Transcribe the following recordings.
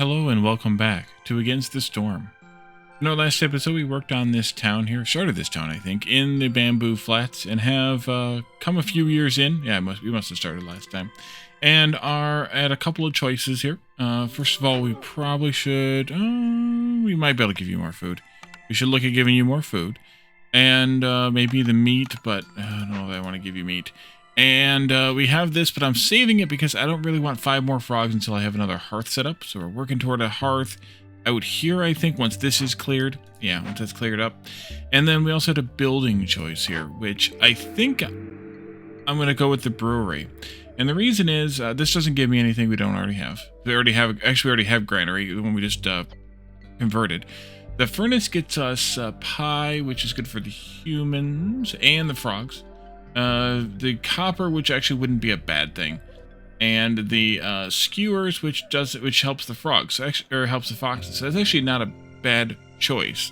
Hello and welcome back to Against the Storm. In our last episode, we worked on this town here, started this town, I think, in the bamboo flats, and have come a few years in. Yeah, we must have started last time. And are at a couple of choices here. First of all, we probably should... we might be able to give you more food. We should look at giving you more food. And maybe the meat, but I don't know if I want to give you meat. And we have this, but I'm saving it because I don't really want 5 more frogs until I have another hearth set up. So we're working toward a hearth out here, I think, once this is cleared. Yeah, once that's cleared up. And then we also had a building choice here, which I think I'm going to go with the brewery. And the reason is, this doesn't give me anything we don't already have. We already have granary, the one we just converted. The furnace gets us pie, which is good for the humans and the frogs. The copper, which actually wouldn't be a bad thing, and the skewers, which helps the frogs, or helps the foxes. So that's actually not a bad choice.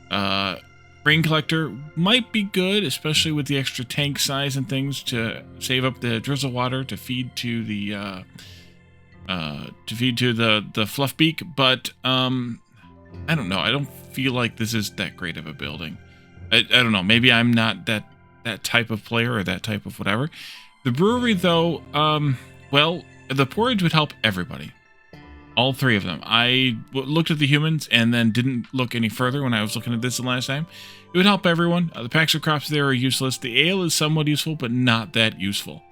Grain collector might be good, especially with the extra tank size and things to save up the drizzle water to feed to the fluff beak. But I don't know. I don't feel like this is that great of a building. I don't know. Maybe I'm not that type of player or that type of whatever. The brewery, though, well, the porridge would help everybody. All 3 of them. I looked at the humans and then didn't look any further when I was looking at this the last time. It would help everyone. The packs of crops there are useless. The ale is somewhat useful, but not that useful.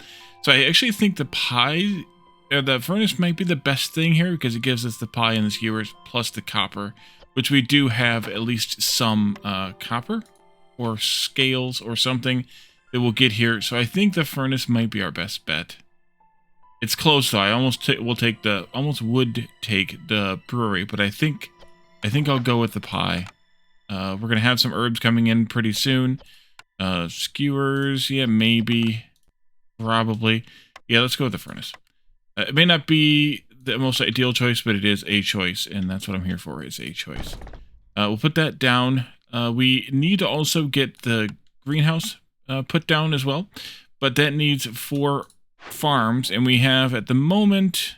So I actually think the pie, the furnace might be the best thing here because it gives us the pie and the skewers plus the copper, which we do have at least some copper or scales or something that we'll get here. So I think the furnace might be our best bet. It's close though. I almost would take the brewery, but I think I'll go with the pie. We're gonna have some herbs coming in pretty soon. Skewers, yeah, maybe, probably. Yeah, let's go with the furnace. It may not be the most ideal choice, but it is a choice, and that's what I'm here for, is a choice. We'll put that down. We need to also get the greenhouse put down as well, but that needs 4 farms, and we have at the moment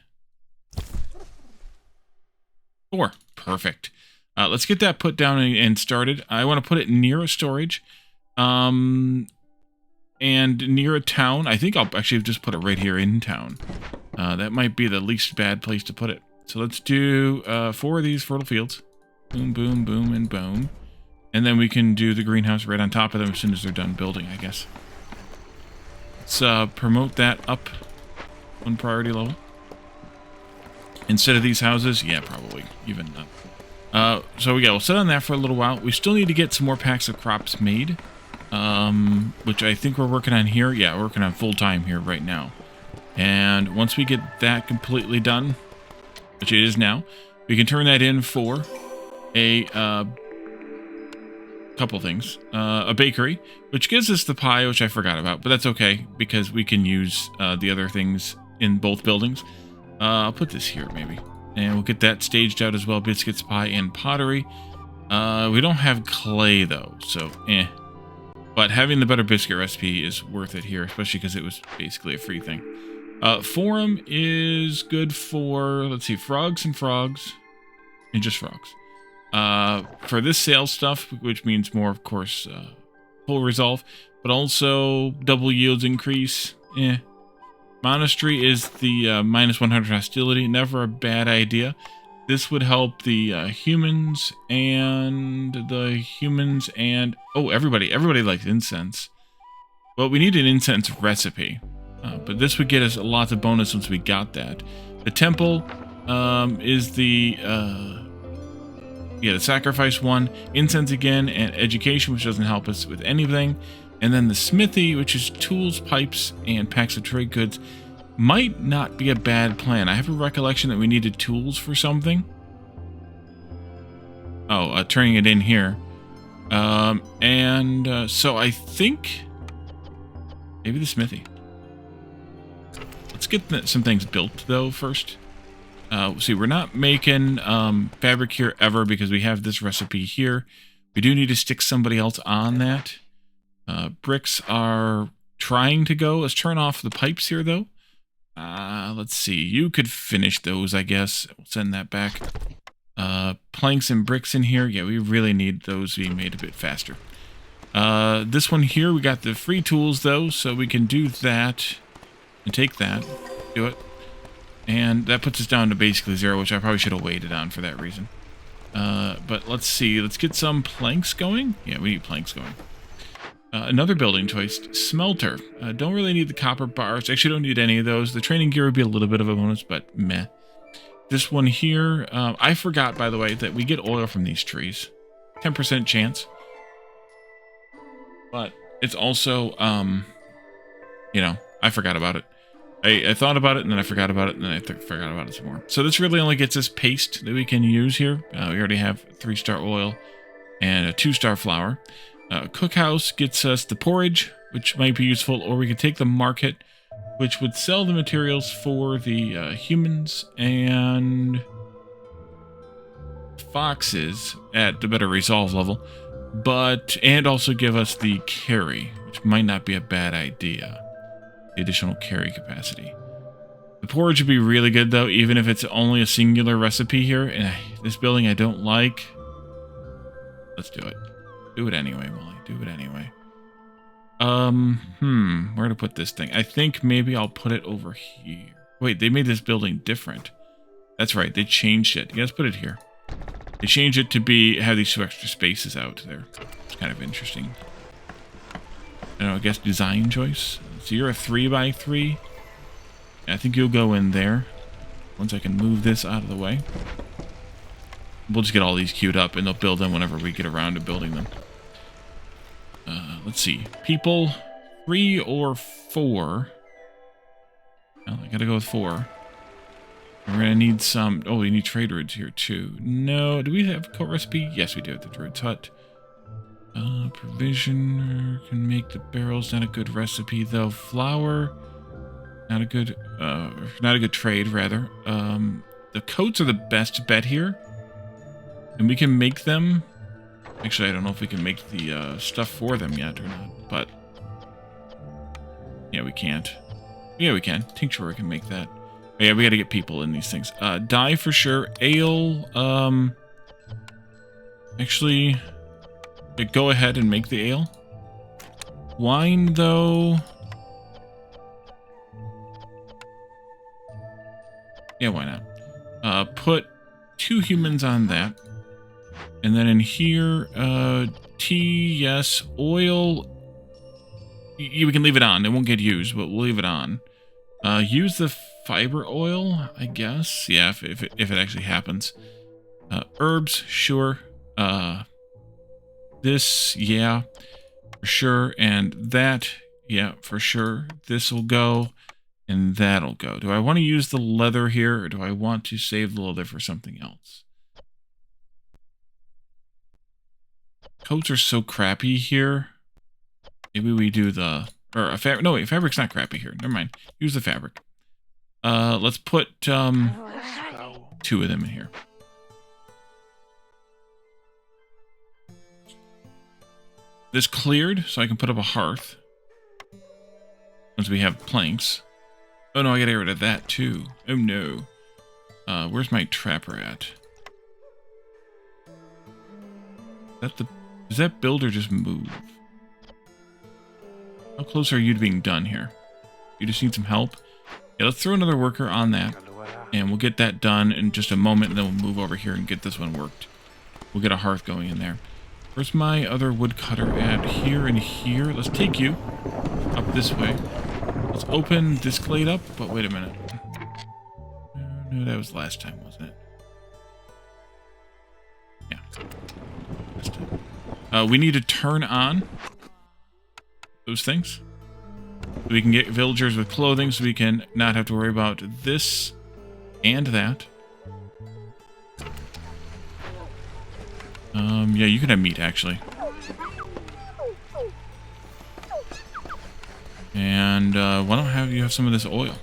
4. Perfect. Let's get that put down and started. I want to put it near a storage, and near a town. I think I'll actually just put it right here in town. That might be the least bad place to put it. So let's do 4 of these fertile fields. Boom, boom, boom, and boom. And then we can do the greenhouse right on top of them as soon as they're done building, I guess. Let's promote that up 1 priority level. Instead of these houses, yeah, probably even up. So we'll sit on that for a little while. We still need to get some more packs of crops made, which I think we're working on here. Yeah, we're working on full time here right now. And once we get that completely done, which it is now, we can turn that in for a couple things. A bakery, which gives us the pie, which I forgot about, but that's okay because we can use the other things in both buildings. I'll put this here maybe, and we'll get that staged out as well. Biscuits, pie, and pottery. We don't have clay though, so but having the butter biscuit recipe is worth it here, especially because it was basically a free thing. Forum is good for, let's see, frogs and just frogs. For this sales stuff, which means more, of course, full resolve, but also double yields increase. Monastery is the minus 100 hostility. Never a bad idea. This would help the humans and oh, everybody likes incense. Well, we need an incense recipe, but this would get us lots of bonus once we got that. The temple is the sacrifice one, incense again, and education, which doesn't help us with anything. And then the smithy, which is tools, pipes, and packs of trade goods, might not be a bad plan. I have a recollection that we needed tools for something. Oh, turning it in here. So I think maybe the smithy. Let's get some things built, though, first. See, we're not making fabric here ever because we have this recipe here. We do need to stick somebody else on that. Bricks are trying to go. Let's turn off the pipes here, though. Let's see. You could finish those, I guess. We'll send that back. Planks and bricks in here. Yeah, we really need those being made a bit faster. This one here, we got the free tools, though, so we can do that and take that. Do it. And that puts us down to basically 0, which I probably should have waited on for that reason. But let's see. Let's get some planks going. Yeah, we need planks going. Another building choice, smelter. Don't really need the copper bars. Actually, don't need any of those. The training gear would be a little bit of a bonus, but meh. This one here, I forgot, by the way, that we get oil from these trees. 10% chance. But it's also, you know, I forgot about it. I thought about it, and then I forgot about it, and then I forgot about it some more. So this really only gets us paste that we can use here. We already have 3-star oil and a 2-star flour. Cookhouse gets us the porridge, which might be useful, or we could take the market, which would sell the materials for the humans and foxes at the better resolve level, and also give us the carry, which might not be a bad idea. The additional carry capacity. The porridge would be really good, though, even if it's only a singular recipe here. And this building I don't like. Let's do it. Do it anyway, Molly. Do it anyway. Where to put this thing? I think maybe I'll put it over here. Wait, they made this building different. That's right, they changed it. Yeah, let's put it here. They changed it to have these 2 extra spaces out there. It's kind of interesting. I don't know, I guess design choice. So you're a 3x3. I think you'll go in there. Once I can move this out of the way. We'll just get all these queued up, and they'll build them whenever we get around to building them. Let's see. People, 3 or 4. Well, I gotta go with 4. We're gonna need some... Oh, we need trade routes here, too. No, do we have a code recipe? Yes, we do at the Druid's Hut. Provisioner can make the barrels. Not a good recipe, though. Flour, not a good trade, rather. The coats are the best bet here. And we can make them... Actually, I don't know if we can make the stuff for them yet or not, but... Yeah, we can't. Yeah, we can. Tincturer can make that. Oh, yeah, we gotta get people in these things. Dye for sure. Ale, actually... Go ahead and make the ale. Wine, though... Yeah, why not? Put 2 humans on that. And then in here, tea, yes. Oil, we can leave it on. It won't get used, but we'll leave it on. Use the fiber oil, I guess. Yeah, if it actually happens. Herbs, sure. This, yeah, for sure. And that, yeah, for sure. This will go, and that'll go. Do I want to use the leather here, or do I want to save the leather for something else? Coats are so crappy here. Maybe we do the... Or a fabric... No, wait, fabric's not crappy here. Never mind. Use the fabric. Let's put 2 of them in here. This cleared, so I can put up a hearth. Once we have planks. Oh no, I gotta get rid of that too. Oh no. Where's my trapper at? Does that builder just move? How close are you to being done here? You just need some help? Yeah, let's throw another worker on that. And we'll get that done in just a moment, and then we'll move over here and get this one worked. We'll get a hearth going in there. Where's my other woodcutter at? Here and here. Let's take you up this way. Let's open this glade up. But wait a minute. No, that was last time, wasn't it? Yeah. Last time. We need to turn on those things. So we can get villagers with clothing, so we can not have to worry about this and that. Yeah, you can have meat, actually. And, why don't you have some of this oil?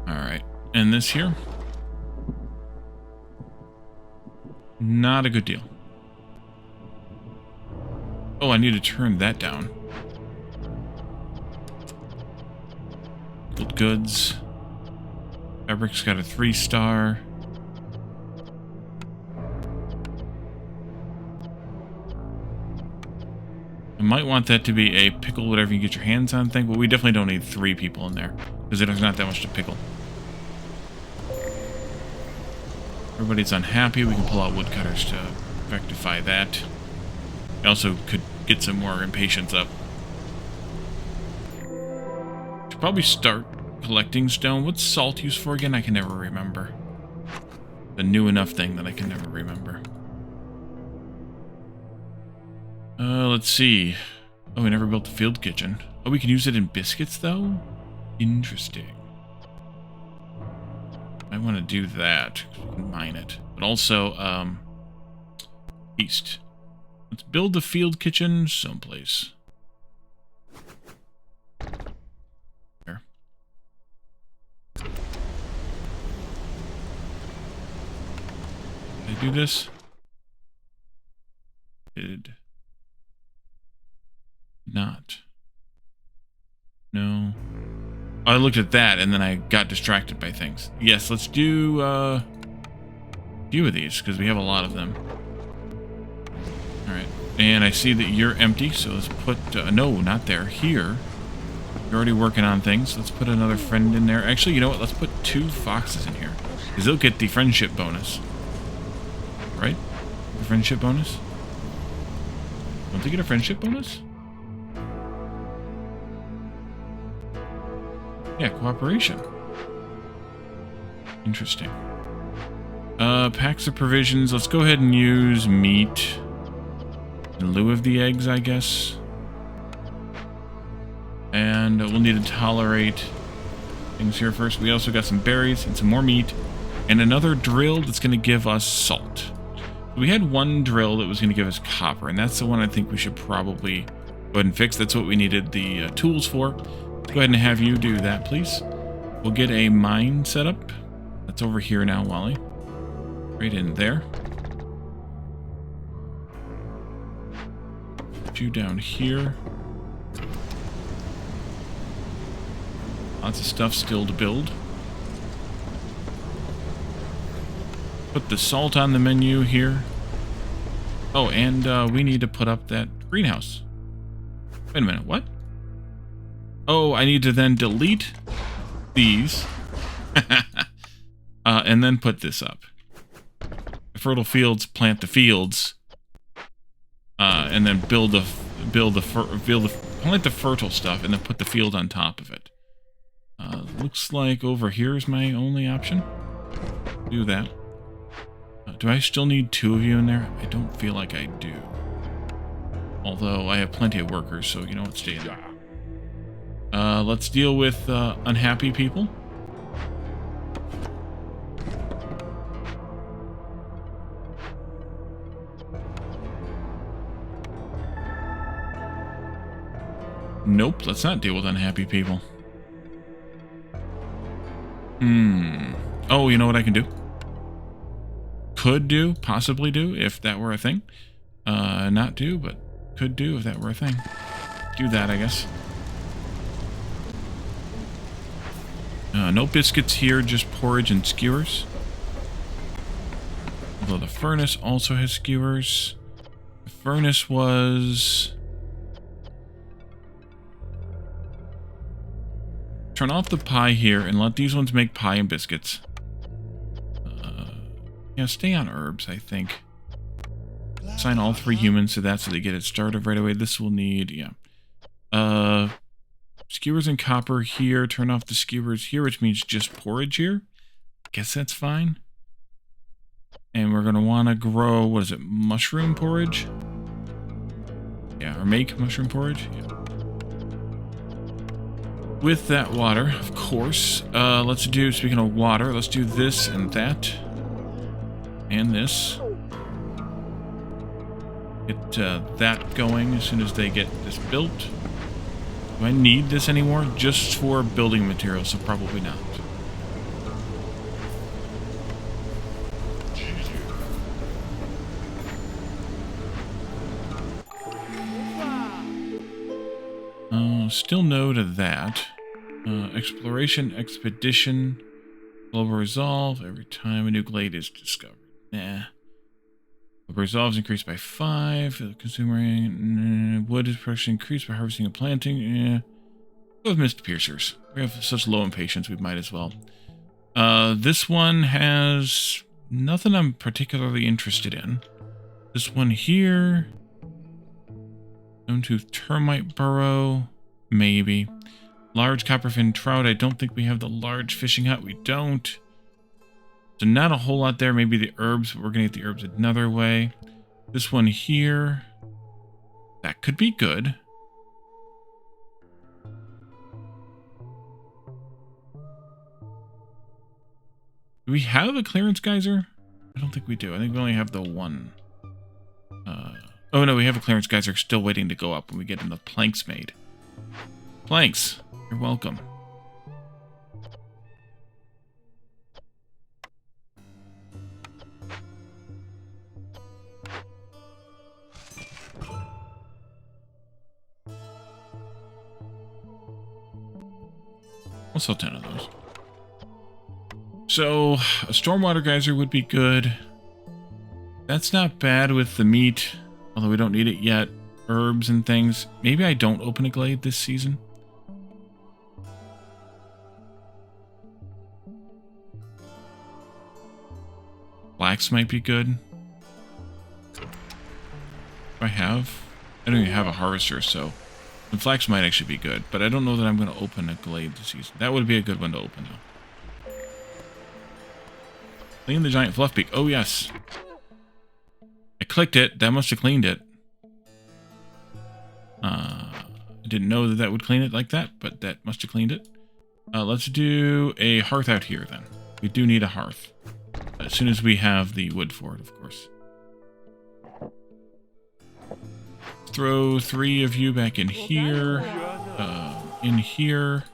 Alright. And this here? Not a good deal. Oh, I need to turn that down. Good goods. Fabric's got a 3-star. I might want that to be a pickle whatever you get your hands on thing, but we definitely don't need 3 people in there, because there's not that much to pickle. Everybody's unhappy. We can pull out woodcutters to rectify that. We also could get some more impatience up. Should probably start collecting stone. What's salt used for again? I can never remember. The new enough thing that I can never remember. Let's see. Oh, we never built the field kitchen. Oh, we can use it in biscuits, though? Interesting. I want to do that. We can mine it. But also, east. Let's build the field kitchen someplace. There. Can I do this? Did not. No. I looked at that and then I got distracted by things. Yes, let's do a few of these because we have a lot of them. Alright. And I see that you're empty, so let's put... no, not there. Here. You're already working on things. Let's put another friend in there. Actually, you know what? Let's put 2 foxes in here. Because they'll get the friendship bonus. Right? The friendship bonus? Don't they get a friendship bonus? Yeah, cooperation. Interesting. Packs of provisions. Let's go ahead and use meat in lieu of the eggs, I guess. And we'll need to tolerate things here first. We also got some berries and some more meat. And another drill that's going to give us salt. We had one drill that was going to give us copper, and that's the one I think we should probably go ahead and fix. That's what we needed the tools for. Go ahead and have you do that, please. We'll get a mine set up. That's over here now, Wally. Right in there. Put you down here. Lots of stuff still to build. Put the salt on the menu here. Oh, and we need to put up that greenhouse. Wait a minute, what? Oh, I need to then delete these. And then put this up. Fertile fields, plant the fields. And then plant the fertile stuff, and then put the field on top of it. Looks like over here is my only option. Do that. Do I still need 2 of you in there? I don't feel like I do. Although I have plenty of workers, so you know what, stay in there. Let's deal with unhappy people. Nope, let's not deal with unhappy people. Oh, you know what I can do? Could do, possibly do, if that were a thing. Not do, but could do if that were a thing. Do that, I guess. No biscuits here, just porridge and skewers. Although the furnace also has skewers. The furnace was... Turn off the pie here and let these ones make pie and biscuits. Yeah, stay on herbs, I think. Assign all 3 humans to that so they get it started right away. This will need, yeah. Skewers and copper here. Turn off the skewers here, which means just porridge here. Guess that's fine. And we're going to want to grow, what is it, mushroom porridge? Yeah, or make mushroom porridge. Yeah. With that water, of course. Let's do, speaking of water, let's do this and that. And this. Get that going as soon as they get this built. Do I need this anymore? Just for building materials, so probably not. Still no to that. Exploration, expedition, global resolve. Every time a new glade is discovered. Nah. Global resolve is increased by 5. Consumer wood is production increased by harvesting and planting. Yeah. Go with mist piercers. We have such low impatience, we might as well. This one has nothing I'm particularly interested in. This one here. Stone-tooth termite burrow. Maybe. Large copperfin trout. I don't think we have the large fishing hut. We don't. So not a whole lot there. Maybe the herbs, but we're going to get the herbs another way. This one here. That could be good. Do we have a clearance geyser? I don't think we do. I think we only have the one. Oh no, we have a clearance geyser still waiting to go up when we get enough planks made. Planks, you're welcome. I'll sell 10 of those. So, a stormwater geyser would be good. That's not bad with the meat, although we don't need it yet. Herbs and things. Maybe I don't open a glade this season. Flax might be good. I don't even have a harvester, so the flax might actually be good, but I don't know that I'm going to open a glade this season. That would be a good one to open, though. Clean the giant fluff beak. Oh, yes. I clicked it. That must have cleaned it. I didn't know that that would clean it like that, but that must have cleaned it. Let's do a hearth out here, then. We do need a hearth. As soon as we have the wood for it, of course. Throw 3 of you back in here. In here.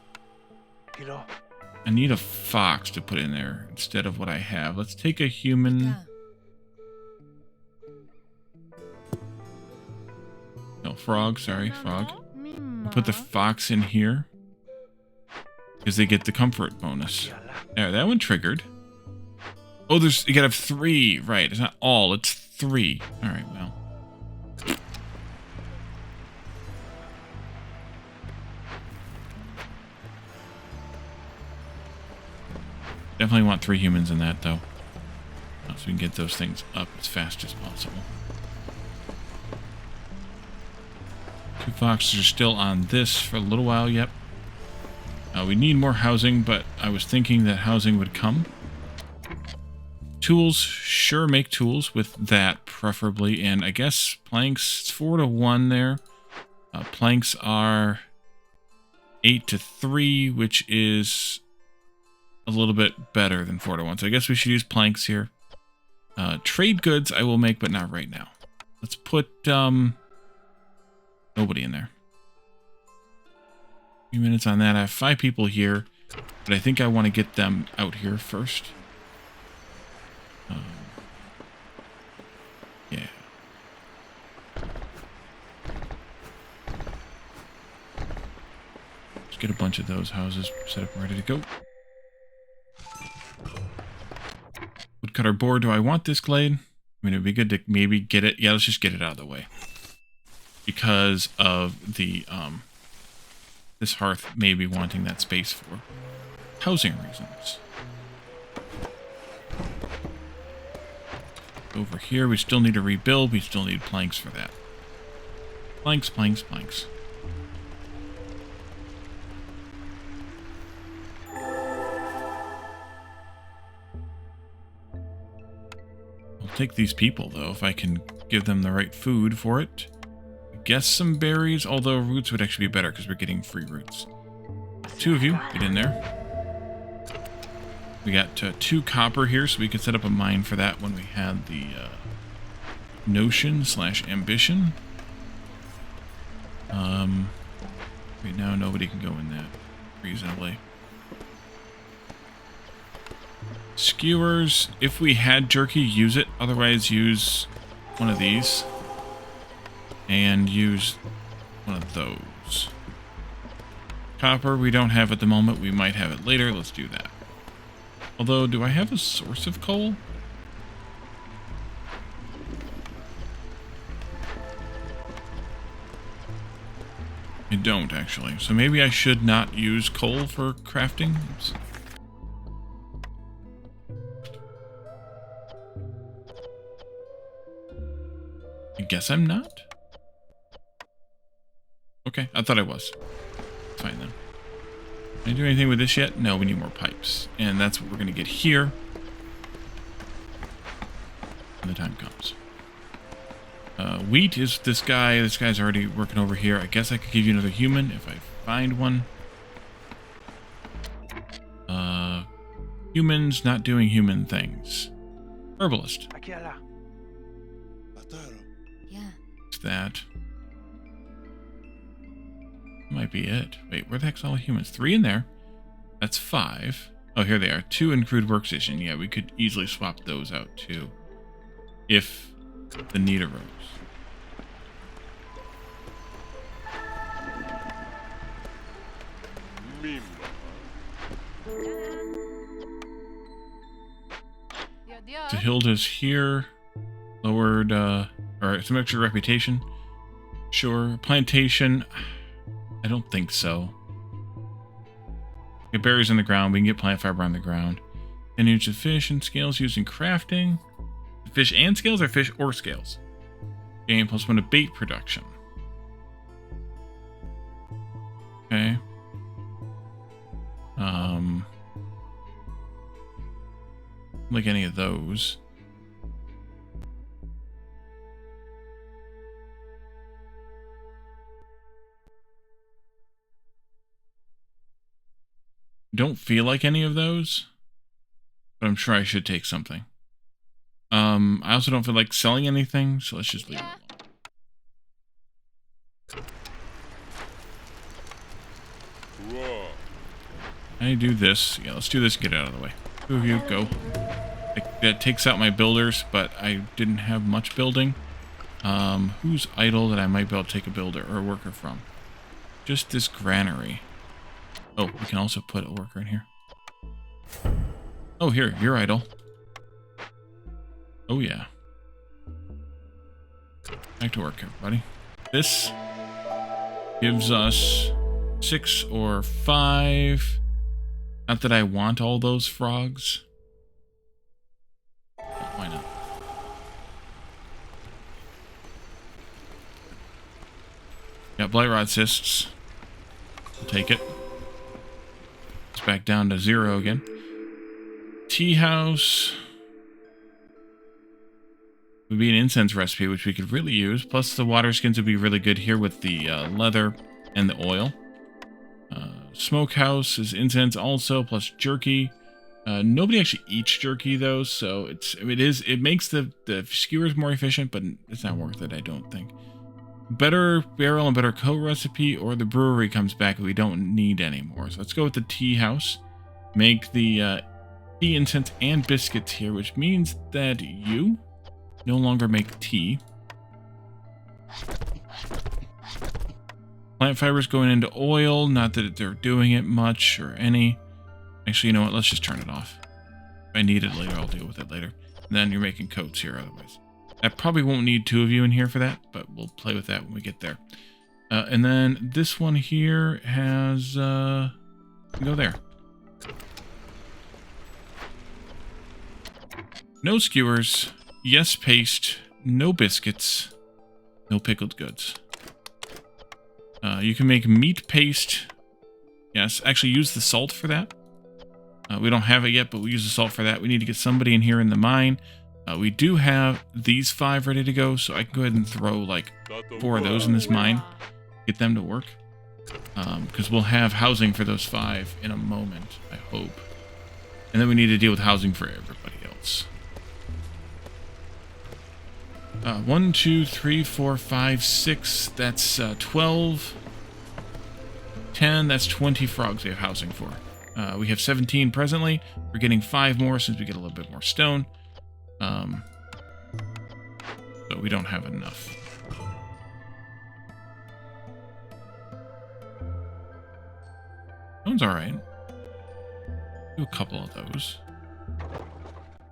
I need a fox to put in there instead of what I have. Let's take a human. No, frog. Sorry, frog. I'll put the fox in here. Because they get the comfort bonus. There, that one triggered. Oh, you gotta have 3. Right, it's not all, it's 3. Alright, well. Definitely want 3 humans in that, though. So we can get those things up as fast as possible. 2 foxes are still on this for a little while, yep. We need more housing, but I was thinking that housing would come. Tools, sure, make tools with that, preferably. And I guess planks, it's 4 to 1 there. Planks are 8 to 3, which is a little bit better than 4 to 1. So I guess we should use planks here. Trade goods I will make, but not right now. Let's put nobody in there. A few minutes on that. I have 5 people here, but I think I want to get them out here first. Yeah. Let's get a bunch of those houses set up and ready to go. Woodcutter board. Do I want this glade? I mean, it'd be good to maybe get it. Yeah, let's just get it out of the way. Because of the, this hearth may be wanting that space for housing reasons. Over here, we still need to rebuild. We still need planks for that. Planks, planks, planks. I'll take these people, though, if I can give them the right food for it. Guess some berries, although roots would actually be better because we're getting free roots. 2 of you, get in there. We got 2 copper here, so we could set up a mine for that when we had the notion/ambition. Right now, nobody can go in that reasonably. Skewers, if we had jerky, use it. Otherwise, use one of these. And use one of those. Copper we don't have at the moment. We might have it later. Let's do that. Although, do I have a source of coal? I don't, actually. So maybe I should not use coal for crafting. Oops. I guess I'm not? Okay, I thought I was. Fine then. Can I do anything with this yet? No, we need more pipes. And that's what we're going to get here when the time comes. Wheat is this guy. This guy's already working over here. I guess I could give you another human if I find one. Humans not doing human things. Herbalist. Yeah. What's that? Might be it. Wait, where the heck's all the humans? 3 in there. That's 5. Oh, here they are. 2 in crude workstation. Yeah, we could easily swap those out too, if the need arose. Hilda's here. Lowered, or some extra reputation. Sure. Plantation. I don't think so. Get berries in the ground. We can get plant fiber on the ground. And use of fish and scales used in crafting. Fish and scales or fish or scales? Gain +1 to bait production. Okay. Like any of those. Don't feel like any of those, but I'm sure I should take something. I also don't feel like selling anything, so let's just leave it alone. Can I do this? Yeah, let's do this. Get it out of the way. Two of you, go. That takes out my builders, but I didn't have much building. Who's idle that I might be able to take a builder or a worker from? Just this granary. Oh, we can also put a worker in here. Oh, here, you're idle. Oh, yeah. Back to work, everybody. This gives us 6 or 5. Not that I want all those frogs. But why not? Got blight rot cysts. I'll take it. It's back down to 0 again. Tea house would be an incense recipe, which we could really use. Plus, the water skins would be really good here with the leather and the oil. Smokehouse is incense also, plus jerky. Nobody actually eats jerky though, so it makes the skewers more efficient, but it's not worth it, I don't think. Better barrel and better coat recipe, or the brewery comes back that we don't need anymore. So let's go with the tea house. Make the tea, incense, and biscuits here, which means that you no longer make tea. Plant fibers going into oil, not that they're doing it much or any. Actually, you know what? Let's just turn it off. If I need it later, I'll deal with it later. And then you're making coats here otherwise. I probably won't need 2 of you in here for that, but we'll play with that when we get there. And then this one here has... go there. No skewers. Yes paste. No biscuits. No pickled goods. You can make meat paste. Yes, actually use the salt for that. We don't have it yet, but we use the salt for that. We need to get somebody in here in the mine. We do have these 5 ready to go, so I can go ahead and throw like 4 of those in this mine. Get them to work. Because we'll have housing for those 5 in a moment, I hope. And then we need to deal with housing for everybody else. 1, 2, 3, 4, 5, 6. That's 12. 10. That's 20 frogs we have housing for. We have 17 presently. We're getting 5 more since we get a little bit more stone. So we don't have enough. one's alright. Do a couple of those.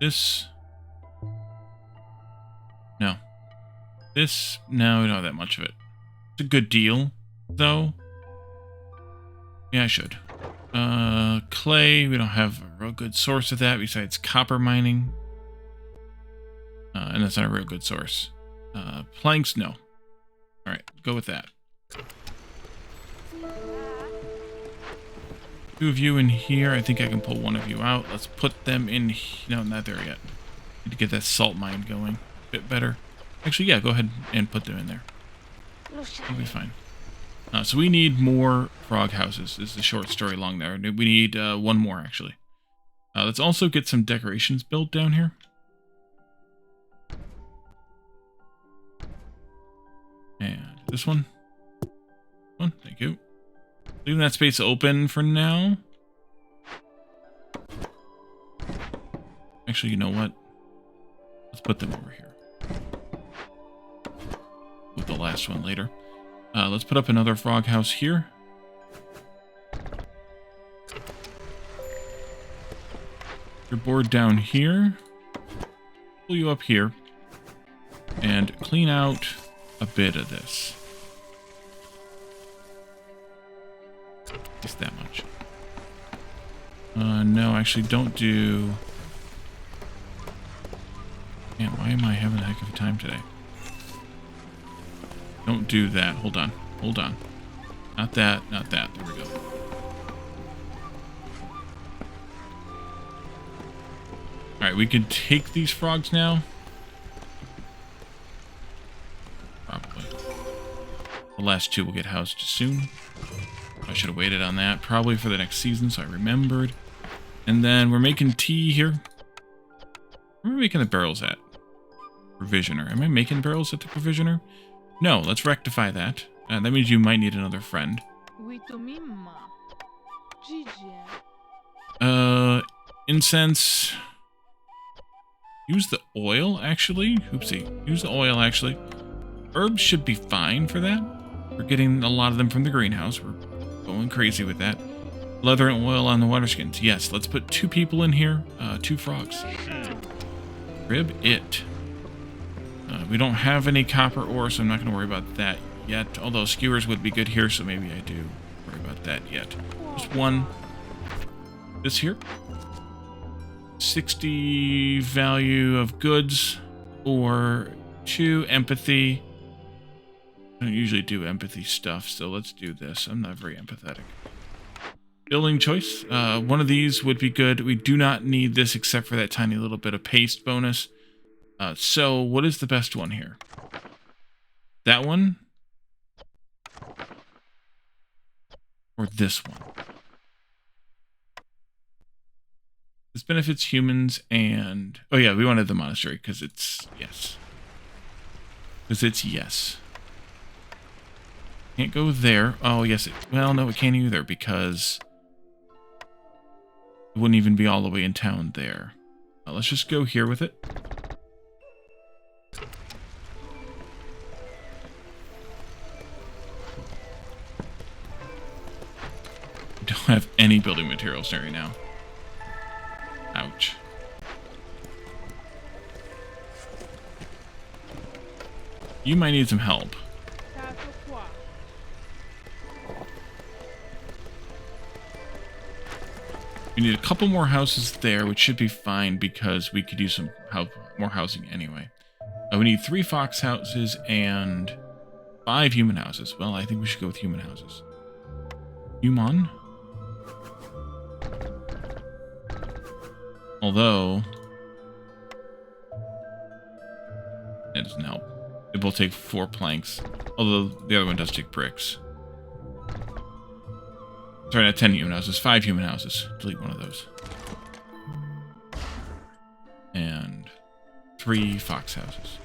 This. No. This. No, we don't have that much of it. It's a good deal, though. Yeah, I should. Clay, we don't have a real good source of that besides copper mining. And that's not a real good source. Planks, no. Alright, go with that. 2 of you in here. I think I can pull 1 of you out. Let's put them in. No, not there yet. Need to get that salt mine going a bit better. Actually, yeah, go ahead and put them in there. It'll be fine. So we need more frog houses. This is a short story long there. We need 1 more, actually. Let's also get some decorations built down here. And this one. Thank you. Leaving that space open for now. Actually, you know what? Let's put them over here. With the last one later. Let's put up another frog house here. Your board down here. Pull you up here. And clean out a bit of this. Just that much. No, actually don't do... Man, why am I having a heck of a time today? Don't do that. Hold on. Hold on. Not that. Not that. There we go. Alright, we can take these frogs now. Probably. The last 2 will get housed soon. I should have waited on that. Probably for the next season, so I remembered. And then we're making tea here. Where are we making the barrels at? Provisioner. Am I making barrels at the provisioner? No, let's rectify that. That means you might need another friend. Incense. Use the oil, actually. Oopsie. Use the oil, actually. Herbs should be fine for that. We're getting a lot of them from the greenhouse. We're going crazy with that. Leather and oil on the water skins. Yes, let's put 2 people in here. 2 frogs. Rib it. We don't have any copper ore, so I'm not going to worry about that yet. Although skewers would be good here, so maybe I do worry about that yet. Just 1. This here. 60 value of goods. Or 2 empathy. I don't usually do empathy stuff, so let's do this. I'm not very empathetic. Building choice. 1 of these would be good. We do not need this except for that tiny little bit of paste bonus. So, what is the best one here? That one? Or this one? This benefits humans and... Oh yeah, we wanted the monastery because it's yes. Because it's yes. Can't go there. Oh, yes. Well, no, it can't either because it wouldn't even be all the way in town there. Let's just go here with it. I don't have any building materials right now. Ouch. You might need some help. We need a couple more houses there, which should be fine because we could use some more housing anyway. We need 3 fox houses and 5 human houses. Well, I think we should go with human houses. Human? Although... It doesn't help. It will take 4 planks. Although the other one does take bricks. Sorry, not 10 human houses. 5 human houses. Delete one of those. And 3 fox houses.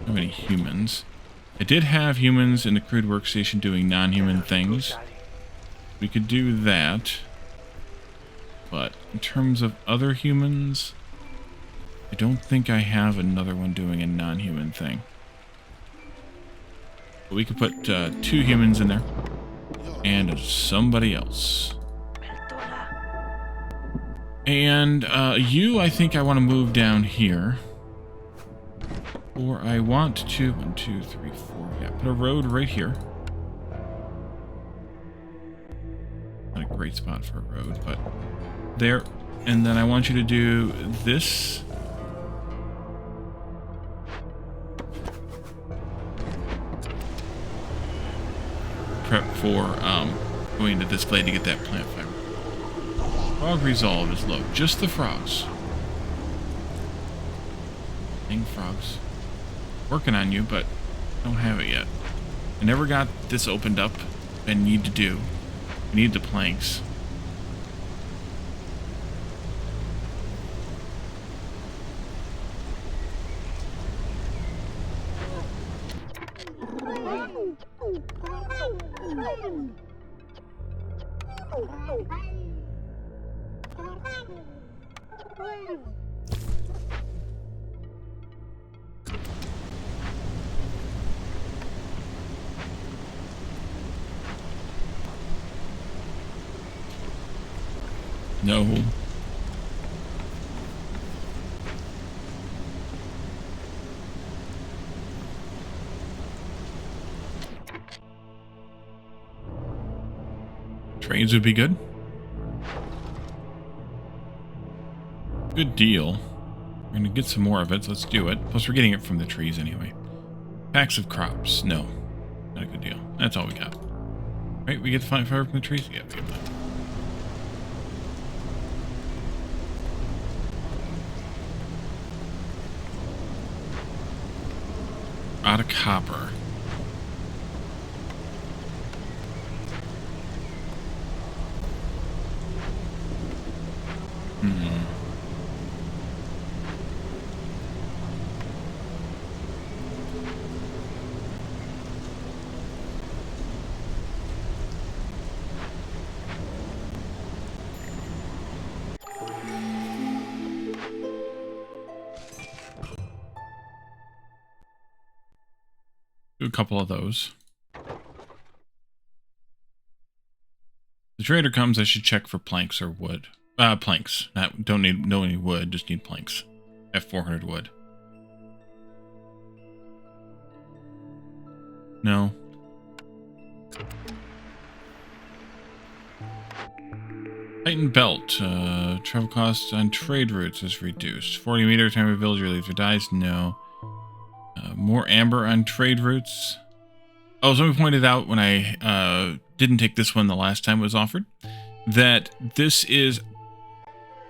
How many humans? I did have humans in the crude workstation doing non-human things. We could do that. But in terms of other humans, I don't think I have another one doing a non-human thing. But we could put 2 humans in there and somebody else. And you, I think I want to move down here. Or I want to... 1, 2, 3, 4. Yeah, put a road right here. Not a great spot for a road, but there. And then I want you to do this. Prep for going to display to get that plant fiber. Frog resolve is low. Just the frogs. Dang frogs. Working on you, but don't have it yet. I never got this opened up. I need to do. I need the planks. No. Trains would be good. Good deal. We're going to get some more of it, so let's do it. Plus, we're getting it from the trees anyway. Packs of crops. No. Not a good deal. That's all we got. Right? We get the fiber from the trees? Yeah, we get that. Out of copper. Do a couple of those. The trader comes, I should check for planks or wood. Planks. Don't need any wood, just need planks. I have 400 wood. No. Tighten belt. Travel costs on trade routes is reduced. 40 meter time of villager leaves or dies? No. More amber on trade routes. Oh, somebody pointed out when I didn't take this one the last time it was offered, that this is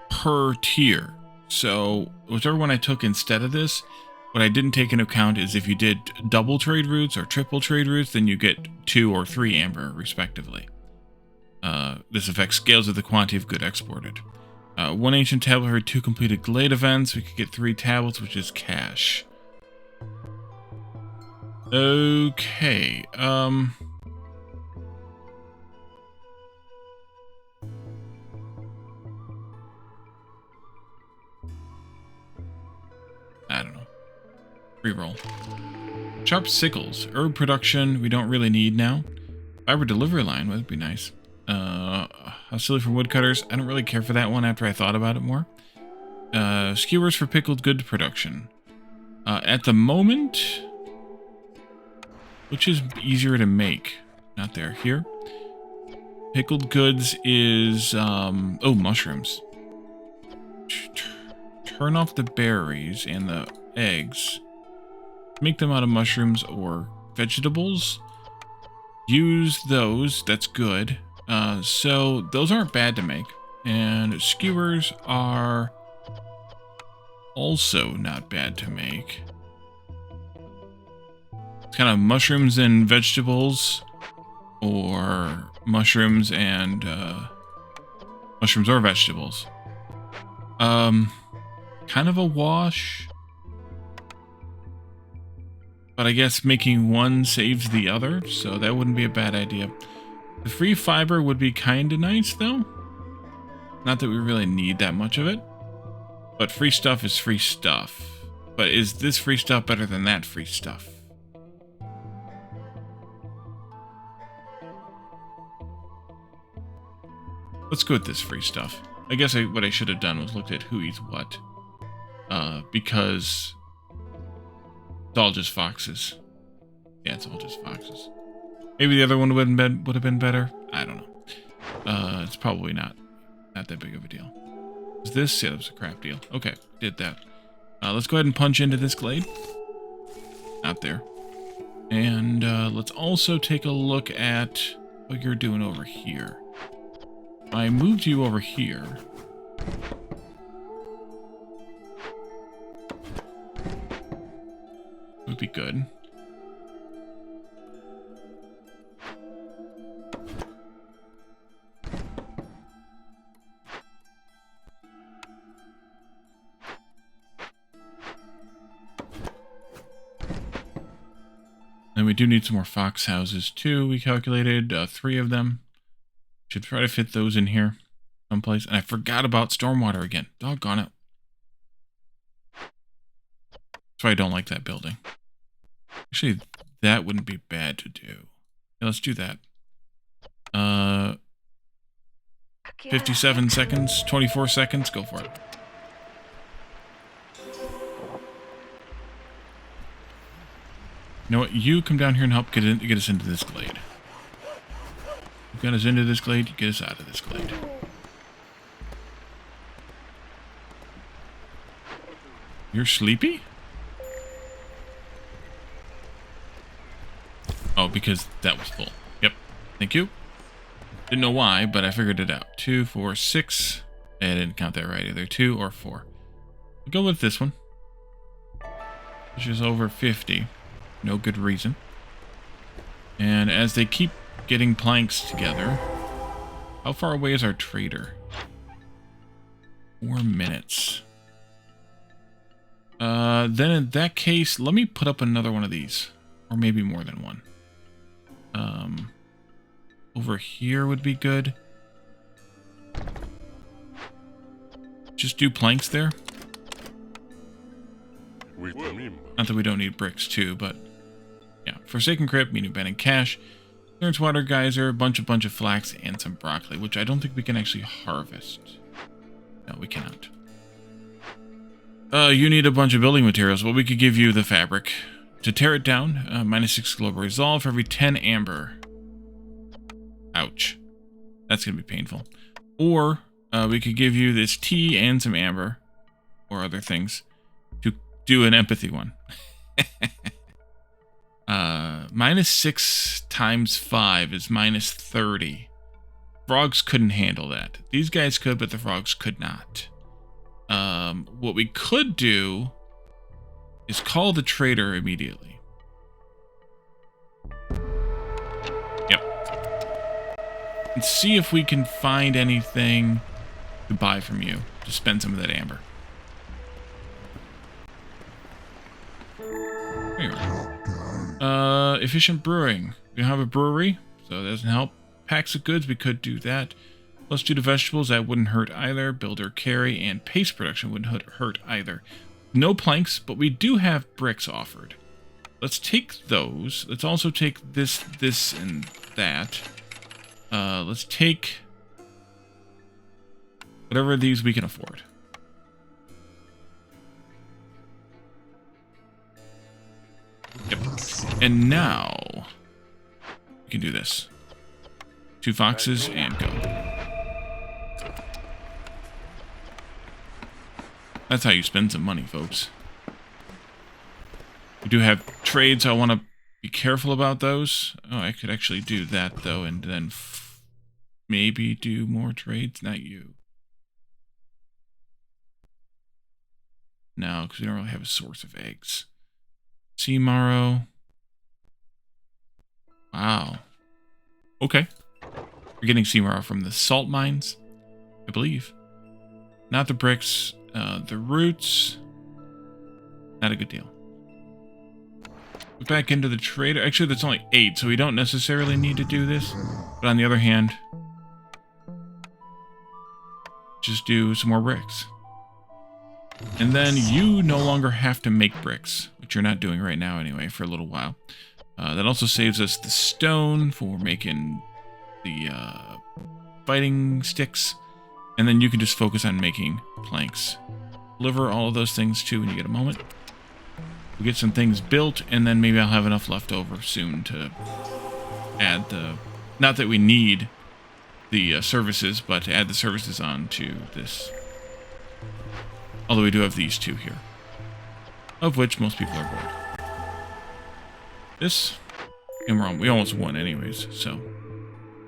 per tier. So whichever one I took instead of this, what I didn't take into account is if you did double trade routes or triple trade routes, then you get 2 or 3 amber respectively. This effect scales with the quantity of good exported. 1 ancient tablet for 2 completed glade events. We could get 3 tablets, which is cash. Okay, I don't know. Reroll. Sharp sickles. Herb production, we don't really need now. Fiber delivery line would be nice. Hostility for woodcutters. I don't really care for that one after I thought about it more. Skewers for pickled good production. At the moment... Which is easier to make? Not there. Here. Pickled goods is... oh, mushrooms. Turn off the berries and the eggs. Make them out of mushrooms or vegetables. Use those. That's good. So those aren't bad to make. And skewers are also not bad to make. Kind of mushrooms and vegetables, or mushrooms and mushrooms or vegetables. Kind of a wash, but I guess making one saves the other, so that wouldn't be a bad idea. The free fiber would be kind of nice though. Not that we really need that much of it. But free stuff is free stuff. But is this free stuff better than that free stuff? Let's go with this free stuff. I guess what I should have done was looked at who eats what. Because it's all just foxes. Yeah, it's all just foxes. Maybe the other one would have been better. I don't know. It's probably not that big of a deal. Is this? Yeah, that was a crap deal. Okay, did that. Let's go ahead and punch into this glade. Out there. And let's also take a look at what you're doing over here. I moved you over here. Would be good. And we do need some more fox houses too. We calculated 3 of them. Should try to fit those in here someplace. And I forgot about stormwater again. Doggone it. That's why I don't like that building. Actually, that wouldn't be bad to do. Yeah, let's do that. 57 seconds, 24 seconds, go for it. You know what? You come down here and help get us into this glade. You get us into this glade, you get us out of this glade. You're sleepy? Oh, because that was full. Yep. Thank you. Didn't know why, but I figured it out. 2, 4, 6. I didn't count that right either. 2 or 4. I'll go with this one. Which is over 50. No good reason. And as they keep getting planks together, how far away is our trader? 4 minutes. Then in that case, let me put up another one of these. Or maybe more than one. Over here would be good. Just do planks there. Not that we don't need bricks too, but yeah. Forsaken Crypt, meaning abandoned cache. Clearance water geyser, bunch of flax, and some broccoli, which I don't think we can actually harvest. No, we cannot. You need a bunch of building materials. Well, we could give you the fabric. To tear it down, -6 global resolve for every 10 amber. Ouch. That's going to be painful. Or we could give you this tea and some amber. Or other things. To do an empathy one. -6 times 5 is -30. Frogs couldn't handle that. These guys could, but the frogs could not. What we could do is call the trader immediately. Yep. And see if we can find anything to buy from you to spend some of that amber. There you are. Efficient brewing. We don't have a brewery, so that doesn't help. Packs of goods, we could do that. Plus 2 to vegetables, that wouldn't hurt either. Builder carry and paste production wouldn't hurt either. No planks, but we do have bricks offered. Let's take those. Let's also take this, and that. Let's take whatever of these we can afford. Yep. And now we can do this. 2 foxes and go. That's how you spend some money, folks. We do have trades, so I want to be careful about those. Oh, I could actually do that, though, and then maybe do more trades. Not you. No, because we don't really have a source of eggs. Sea marrow. Wow. Okay. We're getting sea marrow from the salt mines, I believe. Not the bricks. The roots. Not a good deal. Put back into the trader. Actually, that's only 8, so we don't necessarily need to do this. But on the other hand, just do some more bricks. And then you no longer have to make bricks, which you're not doing right now anyway, for a little while. That also saves us the stone for making the fighting sticks. And then you can just focus on making planks. Deliver all of those things too when you get a moment. We'll get some things built, and then maybe I'll have enough left over soon to add the... Not that we need the services, but to add the services on to this. Although we do have these two here, of which most people are bored. This, and we're on, we almost won anyways, so.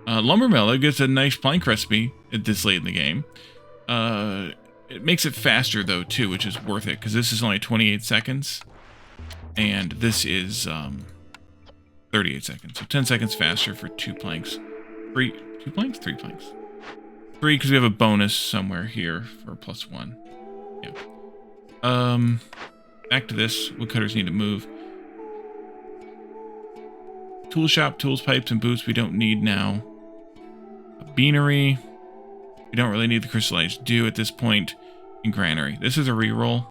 Lumber mill, it gets a nice plank recipe at this late in the game. It makes it faster though too, which is worth it, because this is only 28 seconds. And this is 38 seconds, so 10 seconds faster for 2 planks. 2 planks? 3 planks. 3, because we have a bonus somewhere here for +1. Yeah. Back to this. Woodcutters need to move. Tool shop, tools, pipes, and boots we don't need now. A beanery. We don't really need the crystallized dew at this point. And granary. This is a reroll.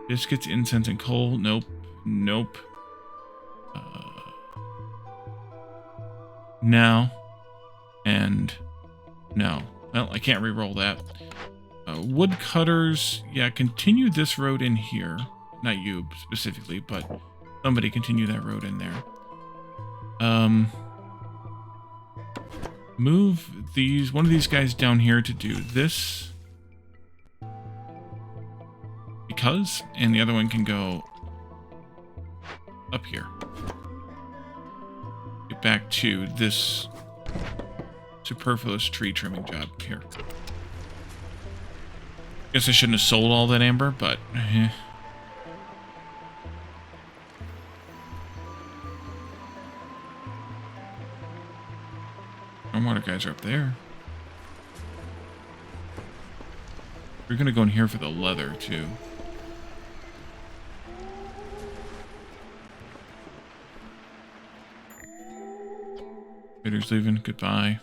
Biscuits, incense, and coal. Nope. Nope. No. And no. Well, I can't re-roll that. Woodcutters, yeah, continue this road in here. Not you specifically, but somebody continue that road in there. Move one of these guys down here to do this. And the other one can go up here. Get back to this superfluous tree trimming job here. Guess I shouldn't have sold all that amber, but Our water guys are up there. We're gonna go in here for the leather too. Trader's leaving. Goodbye.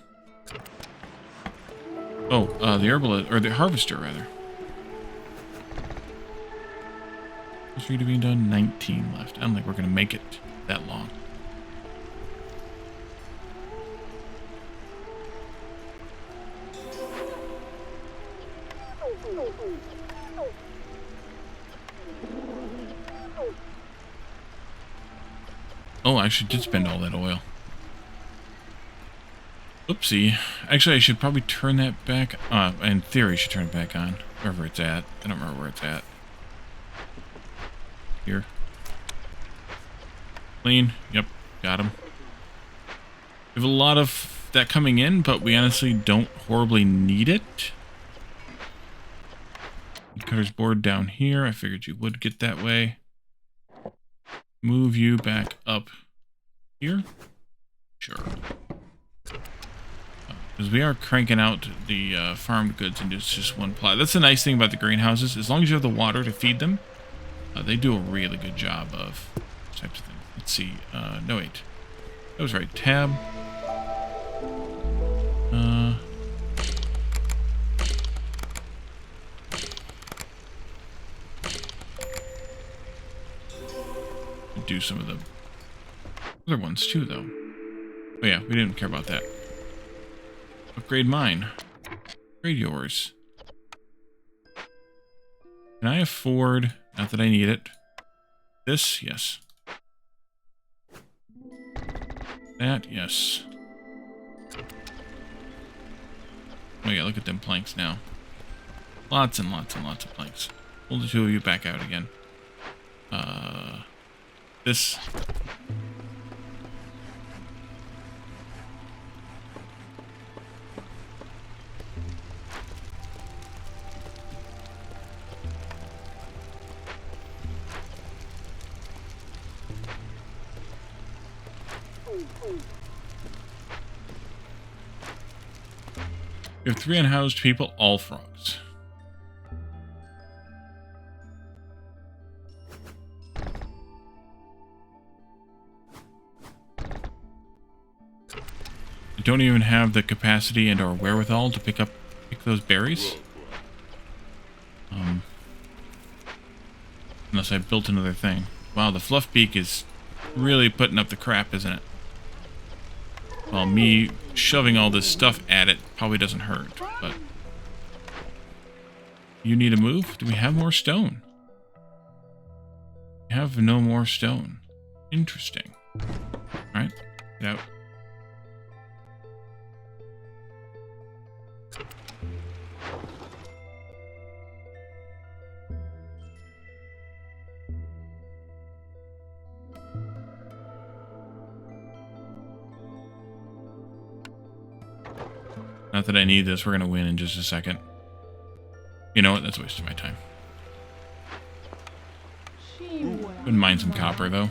Oh, the herbalist, or the harvester rather. What's ready to be done? 19 left. I don't think we're gonna make it that long. Oh, I did spend all that oil. Oopsie. Actually, I should probably turn that back on. In theory, I should turn it back on. Wherever it's at. I don't remember where it's at. Here. Clean. Yep. Got him. We have a lot of that coming in, but we honestly don't horribly need it. Cutter's board down here. I figured you would get that way. Move you back up here. Sure. Because we are cranking out the farmed goods into just one plot. That's the nice thing about the greenhouses. As long as you have the water to feed them, they do a really good job of those types of things. Let's see. No, wait. That was right. Tab. Do some of the other ones too, though. Oh yeah, we didn't care about that. Upgrade mine. Upgrade yours. Can I afford, not that I need it, this? Yes. That? Yes. Oh yeah, look at them planks now. Lots and lots and lots of planks. Pull the two of you back out again. This. We have 3 unhoused people, all frogs. I don't even have the capacity and or wherewithal to pick those berries. Unless I built another thing. Wow, the fluff beak is really putting up the crap, isn't it? Well, me shoving all this stuff at it probably doesn't hurt, but... You need to move? Do we have more stone? We have no more stone. Interesting. Alright, get out. Not that I need this, we're gonna win in just a second. You know what, that's a waste of my time. Wouldn't mind some copper, though.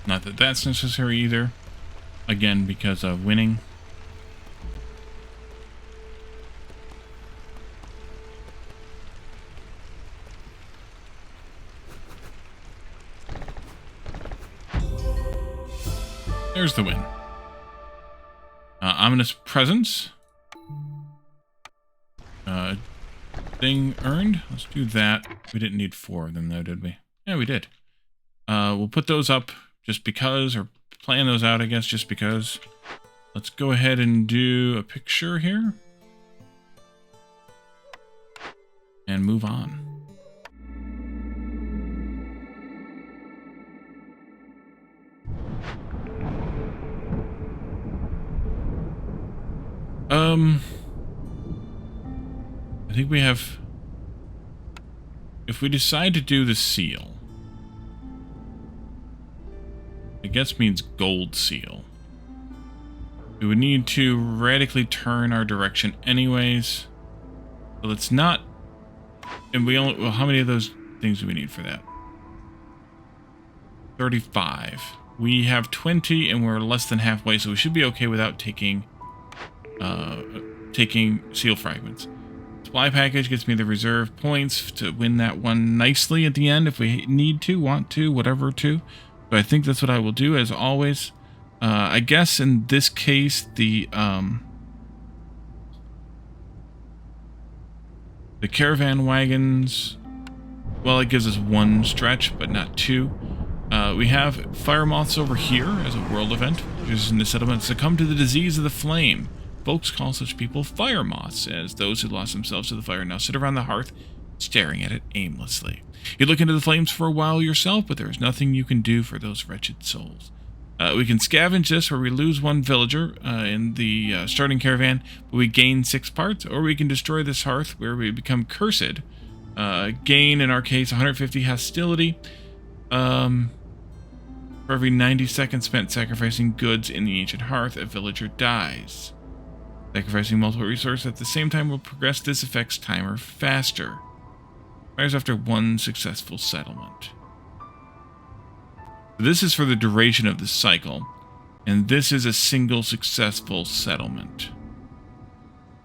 Not that that's necessary either. Again, because of winning. There's the win. Ominous presence. Thing earned. Let's do that. We didn't need 4 of them though, did we? Yeah, we did. We'll put those up just because, or plan those out, I guess, just because. Let's go ahead and do a picture here. And move on. I think we have... If we decide to do the seal... I guess means gold seal. We would need to radically turn our direction anyways. So let's not... And we only... Well, how many of those things do we need for that? 35. We have 20 and we're less than halfway, so we should be okay without taking seal fragments. Supply package gets me the reserve points to win that one nicely at the end if we need to, want to, whatever to. So I think that's what I will do as always. I guess in this case the caravan wagons, well, it gives us 1 stretch, but not 2. We have fire moths over here as a world event, which is in the settlement. Succumb to the disease of the flame. Folks call such people fire moths, as those who lost themselves to the fire now sit around the hearth, staring at it aimlessly. You look into the flames for a while yourself, but there is nothing you can do for those wretched souls. We can scavenge this, where we lose 1 villager in the starting caravan, but we gain 6 parts, or we can destroy this hearth, where we become cursed. Gain, in our case, 150 hostility. For every 90 seconds spent sacrificing goods in the ancient hearth, a villager dies. Sacrificing multiple resources at the same time will progress this effect's timer faster. Fires after 1 successful settlement. This is for the duration of the cycle, and this is a single successful settlement.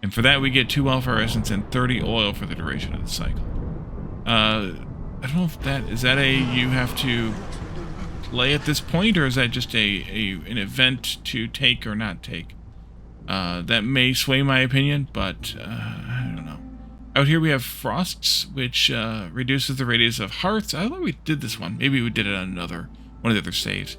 And for that we get 2 Wildfire Essence and 30 oil for the duration of the cycle. I don't know if that... Is that a... You have to play at this point, or is that just an event to take or not take? That may sway my opinion, but I don't know. Out here we have Frosts, which reduces the radius of hearths. I thought we did this one. Maybe we did it on one of the other saves.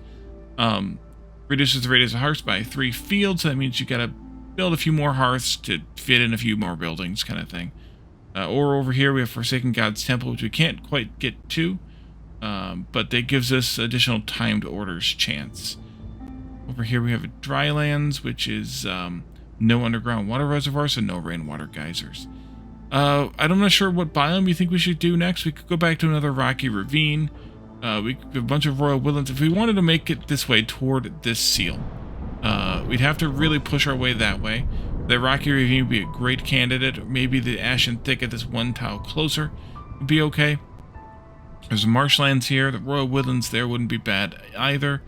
Reduces the radius of hearths by 3 fields. So that means you gotta build a few more hearths to fit in a few more buildings, kind of thing. Or over here we have Forsaken God's Temple, which we can't quite get to, but that gives us additional timed orders chance. Over here we have a Drylands, which is no underground water reservoirs, so no rainwater geysers. I'm not sure what biome you think we should do next. We could go back to another rocky ravine. We could have a bunch of royal woodlands. If we wanted to make it this way toward this seal, we'd have to really push our way that way. The rocky ravine would be a great candidate. Or maybe the ashen thicket, this 1 tile closer, would be okay. There's marshlands here. The royal woodlands there wouldn't be bad either.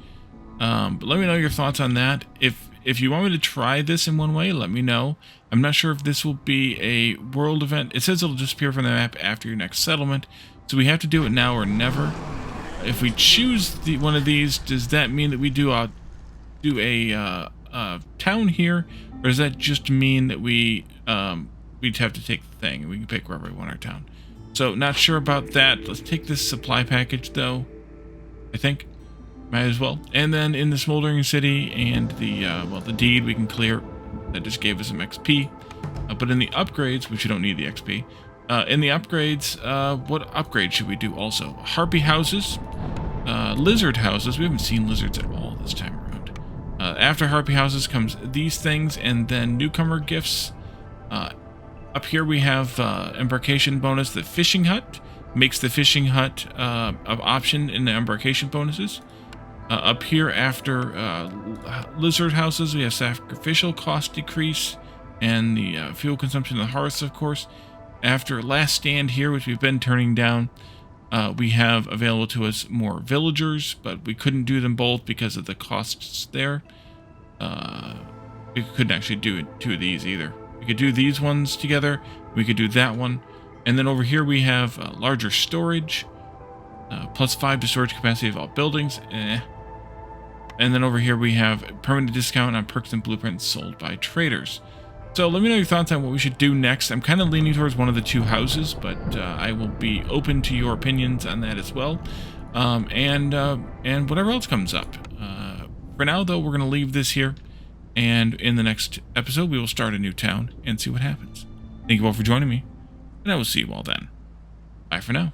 But let me know your thoughts on that. If you want me to try this in one way, let me know. I'm not sure if this will be a world event. It says it'll disappear from the map after your next settlement, so we have to do it now or never. If we choose one of these, does that mean that we do a town here, or does that just mean that we'd have to take the thing and we can pick wherever we want our town? So not sure about that. Let's take this supply package though. I think might as well. And then in the smoldering city and the deed we can clear. That just gave us some XP. But in the upgrades, which you don't need the XP. In the upgrades, what upgrade should we do also? Harpy houses, lizard houses. We haven't seen lizards at all this time around. After harpy houses comes these things, and then newcomer gifts. Up here we have embarkation bonus. The fishing hut makes the fishing hut an option in the embarkation bonuses. Up here after lizard houses, we have sacrificial cost decrease and the fuel consumption of the hearths, of course. After last stand here, which we've been turning down, we have available to us more villagers, but we couldn't do them both because of the costs there. We couldn't actually do two of these either. We could do these ones together. We could do that one. And then over here we have larger storage. +5 to storage capacity of all buildings. And then over here we have permanent discount on perks and blueprints sold by traders. So let me know your thoughts on what we should do next. I'm kind of leaning towards one of the two houses, but I will be open to your opinions on that as well. And whatever else comes up. For now, though, we're going to leave this here. And in the next episode, we will start a new town and see what happens. Thank you all for joining me, and I will see you all then. Bye for now.